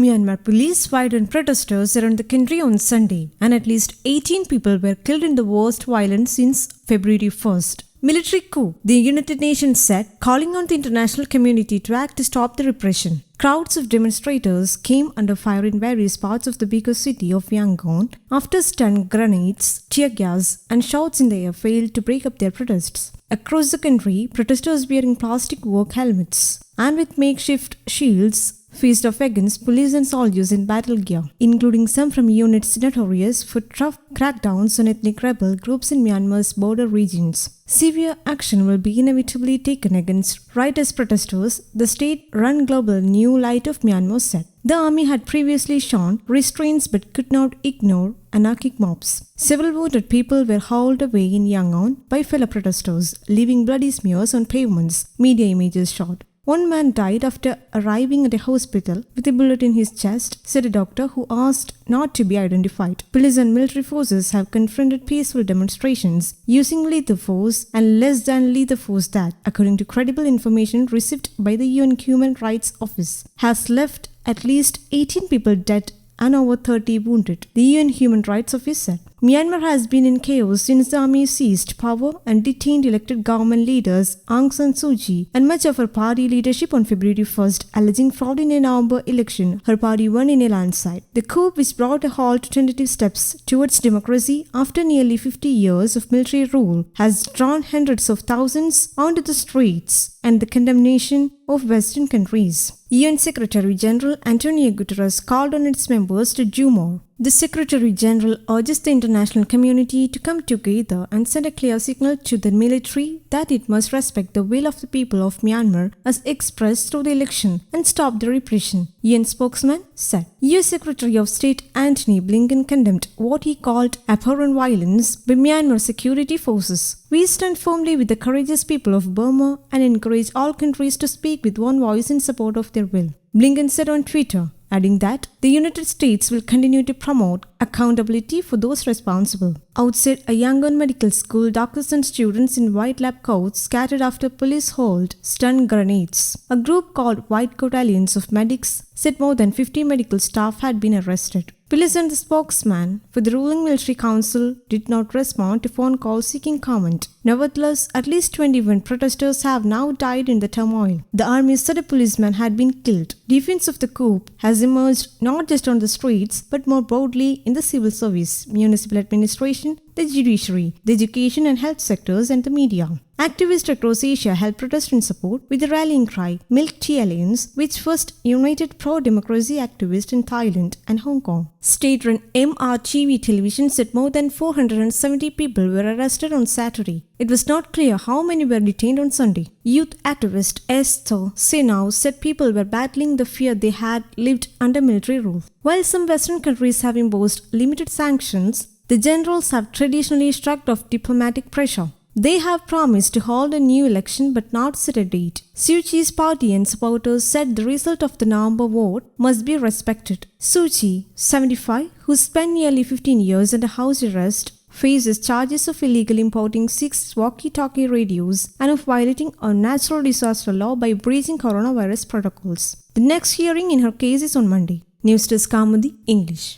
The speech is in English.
Myanmar police fired on protesters around the country on Sunday, and at least 18 people were killed in the worst violence since February 1st. Military coup, the United Nations said, calling on the international community to act to stop the repression. Crowds of demonstrators came under fire in various parts of the bigger city of Yangon after stun grenades, tear gas, and shots in the air failed to break up their protests. Across the country, protesters wearing plastic work helmets and with makeshift shields faced off against police and soldiers in battle gear, including some from units notorious for tough crackdowns on ethnic rebel groups in Myanmar's border regions. Severe action will be inevitably taken against rightist protesters, the state-run global New Light of Myanmar said. The army had previously shown restraints but could not ignore anarchic mobs. Several wounded people were hauled away in Yangon by fellow protesters, leaving bloody smears on pavements, media images showed. One man died after arriving at a hospital with a bullet in his chest, said a doctor who asked not to be identified. Police and military forces have confronted peaceful demonstrations using lethal force and less than lethal force that, according to credible information received by the UN Human Rights Office, has left at least 18 people dead and over 30 wounded, the UN Human Rights Office said. Myanmar has been in chaos since the army seized power and detained elected government leaders Aung San Suu Kyi and much of her party leadership on February 1st, alleging fraud in a November election her party won in a landslide. The coup, which brought a halt to tentative steps towards democracy after nearly 50 years of military rule, has drawn hundreds of thousands onto the streets and the condemnation of Western countries. UN Secretary General Antonio Guterres called on its members to do more. The Secretary General urges the international community to come together and send a clear signal to the military that it must respect the will of the people of Myanmar as expressed through the election and stop the repression, UN spokesman said. US Secretary of State Antony Blinken condemned what he called abhorrent violence by Myanmar security forces. We stand firmly with the courageous people of Burma and encourage all countries to speak with one voice in support of their will, Blinken said on Twitter, adding that the United States will continue to promote accountability for those responsible. Outside a Yangon medical school, doctors and students in white lab coats scattered after police hauled stun grenades. A group called White Coat Alliance of Medics said more than 50 medical staff had been arrested. Police and the spokesman for the ruling military council did not respond to phone calls seeking comment. Nevertheless, at least 21 protesters have now died in the turmoil. The army said a policeman had been killed. Defense of the coup has emerged not just on the streets but more broadly in the civil service, municipal administration, the judiciary, the education and health sectors, and the media. Activists across Asia held protest in support with the rallying cry Milk Tea Alliance, which first united pro-democracy activists in Thailand and Hong Kong. State-run MRTV television said more than 470 people were arrested on Saturday. It was not clear how many were detained on Sunday. Youth activist Esther Senau said people were battling the fear they had lived under military rule. While some Western countries have imposed limited sanctions, the generals have traditionally shrugged off diplomatic pressure. They have promised to hold a new election but not set a date. Suu Kyi's party and supporters said the result of the November vote must be respected. Suu Kyi, 75, who spent nearly 15 years under house arrest, faces charges of illegally importing 6 walkie-talkie radios and of violating a natural disaster law by breaching coronavirus protocols. The next hearing in her case is on Monday. News Desk Kamudi, English.